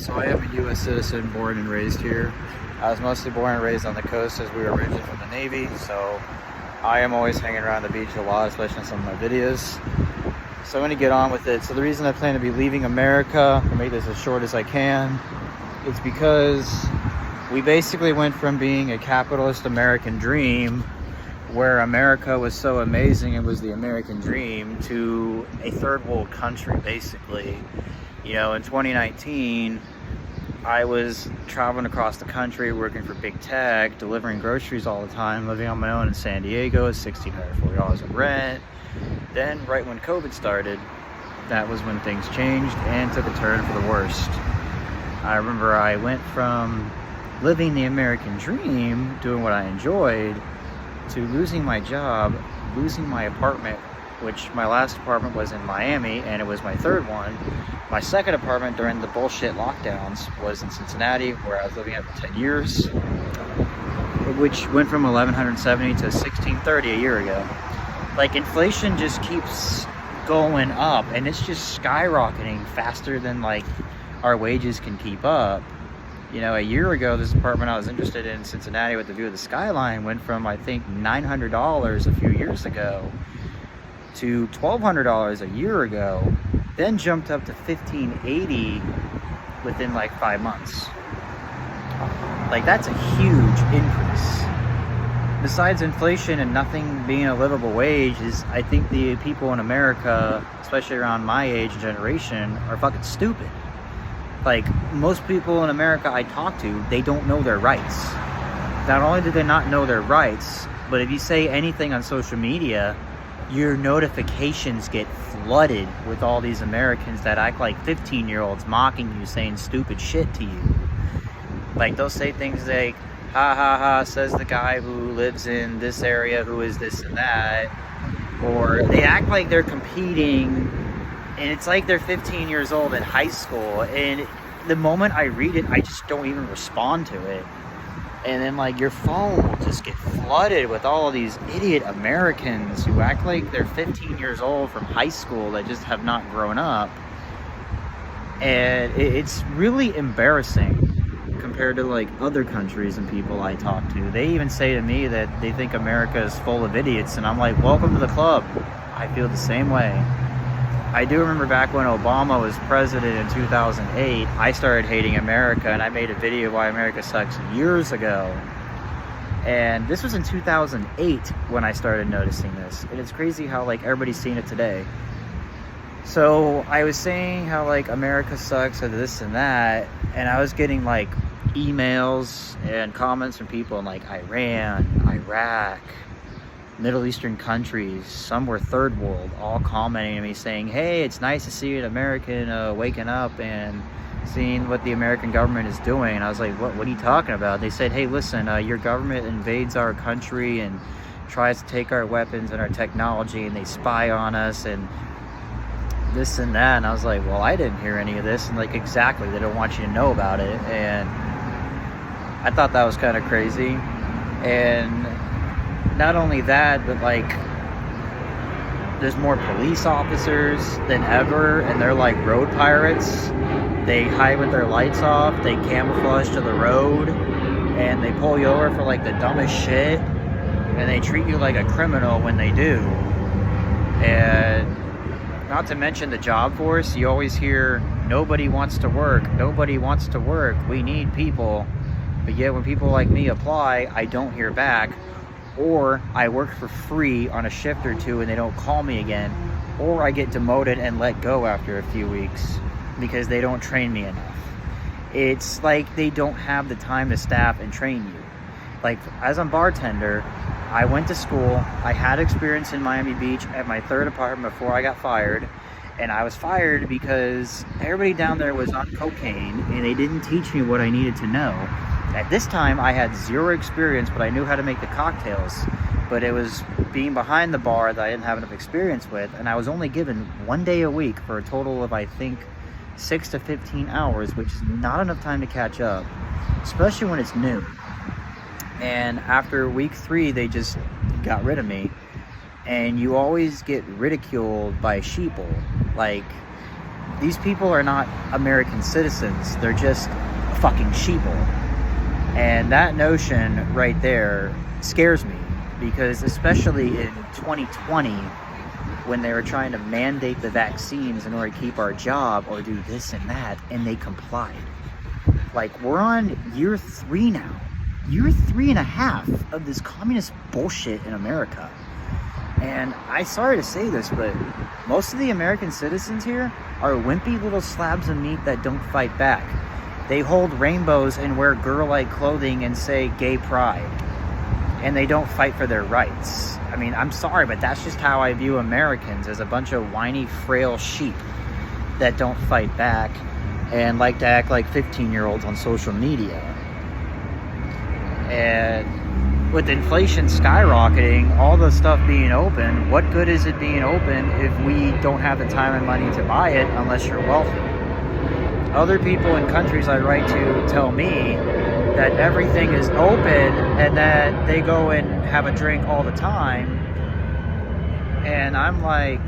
So I am a U.S. citizen, born and raised here. I was mostly born and raised on the coast as we were originally from the Navy, so I am always hanging around the beach a lot, especially in some of my videos. So I'm going to get on with it. So the reason I plan to be leaving America, to make this as short as I can, is because we basically went from being a capitalist American dream, where America was so amazing, it was the American dream, to a third world country, basically. You know, in 2019, I was traveling across the country, working for big tech, delivering groceries all the time, living on my own in San Diego, $1,640 in rent. Then, right when COVID started, that was when things changed and took a turn for the worst. I remember I went from living the American dream, doing what I enjoyed, to losing my job, losing my apartment, which my last apartment was in Miami, and it was my third one. My second apartment during the bullshit lockdowns was in Cincinnati, where I was living at for 10 years, which went from $1,170 to $1,630 a year ago. Like, inflation just keeps going up, and it's just skyrocketing faster than, like, our wages can keep up. You know, a year ago, this apartment I was interested in Cincinnati with the view of the skyline went from, I think, $900 a few years ago to $1,200 a year ago, then jumped up to $1,580 within like 5 months. Like, that's a huge increase. Besides inflation and nothing being a livable wage, is I think the people in America, especially around my age and generation, are fucking stupid. Like, most people in America I talk to, they don't know their rights. Not only do they not know their rights, but if you say anything on social media, your notifications get flooded with all these Americans that act like 15-year-olds mocking you, saying stupid shit to you. Like, they'll say things like, ha ha ha, says the guy who lives in this area who is this and that. Or they act like they're competing, and it's like they're 15 years old in high school, and the moment I read it, I just don't even respond to it. And then, like, your phone will just get flooded with all of these idiot Americans who act like they're 15 years old from high school that just have not grown up. And it's really embarrassing compared to, like, other countries and people I talk to. They even say to me that they think America is full of idiots, and I'm like, welcome to the club. I feel the same way. I do remember back when Obama was president in 2008, I started hating America, and I made a video why America sucks years ago. And this was in 2008 when I started noticing this. And it's crazy how, like, everybody's seen it today. So I was saying how, like, America sucks and this and that, and I was getting, like, emails and comments from people in, like, Iran, Iraq, Middle Eastern countries, some were third world, all commenting to me saying, hey, it's nice to see an American waking up and seeing what the American government is doing. And I was like, what are you talking about? They said, hey, listen, your government invades our country and tries to take our weapons and our technology, and they spy on us and this and that. And I was like, well, I didn't hear any of this. And, like, exactly, they don't want you to know about it. And I thought that was kind of crazy. And not only that, but, like, there's more police officers than ever, and they're like road pirates. They hide with their lights off, they camouflage to the road, and they pull you over for, like, the dumbest shit, and they treat you like a criminal when they do. And not to mention the job force, you always hear, nobody wants to work, nobody wants to work, we need people. But yet when people like me apply, I don't hear back. Or I work for free on a shift or two and they don't call me again. Or I get demoted and let go after a few weeks because they don't train me enough. It's like they don't have the time to staff and train you. Like, as a bartender, I went to school, I had experience in Miami Beach at my third apartment before I got fired. And I was fired because everybody down there was on cocaine and they didn't teach me what I needed to know. At this time, I had zero experience, but I knew how to make the cocktails. But it was being behind the bar that I didn't have enough experience with, and I was only given 1 day a week for a total of, I think, 6 to 15 hours, which is not enough time to catch up, especially when it's new. And after week 3, they just got rid of me. And you always get ridiculed by sheeple. Like, these people are not American citizens. They're just fucking sheeple. And that notion right there scares me, because especially in 2020, when they were trying to mandate the vaccines in order to keep our job or do this and that, and they complied. Like, we're on year 3 now. Year 3.5 of this communist bullshit in America. And I'm sorry to say this, but most of the American citizens here are wimpy little slabs of meat that don't fight back. They hold rainbows and wear girl-like clothing and say gay pride. And they don't fight for their rights. I mean, I'm sorry, but that's just how I view Americans, as a bunch of whiny, frail sheep that don't fight back and like to act like 15-year-olds on social media. And with inflation skyrocketing, all the stuff being open, what good is it being open if we don't have the time and money to buy it unless you're wealthy? Other people in countries I write to tell me that everything is open and that they go and have a drink all the time. And I'm like,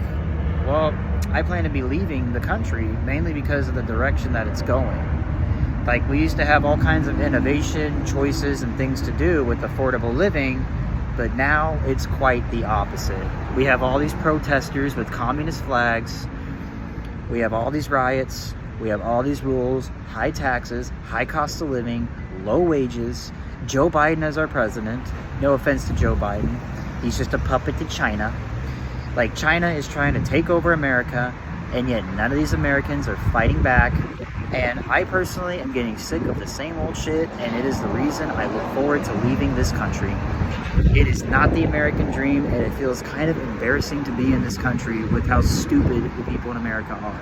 well, I plan to be leaving the country mainly because of the direction that it's going. Like, we used to have all kinds of innovation, choices, and things to do with affordable living, but now it's quite the opposite. We have all these protesters with communist flags. We have all these riots. We have all these rules, high taxes, high cost of living, low wages, Joe Biden as our president. No offense to Joe Biden. He's just a puppet to China. Like, China is trying to take over America, and yet none of these Americans are fighting back. And I personally am getting sick of the same old shit, and it is the reason I look forward to leaving this country. It is not the American dream, and it feels kind of embarrassing to be in this country with how stupid the people in America are.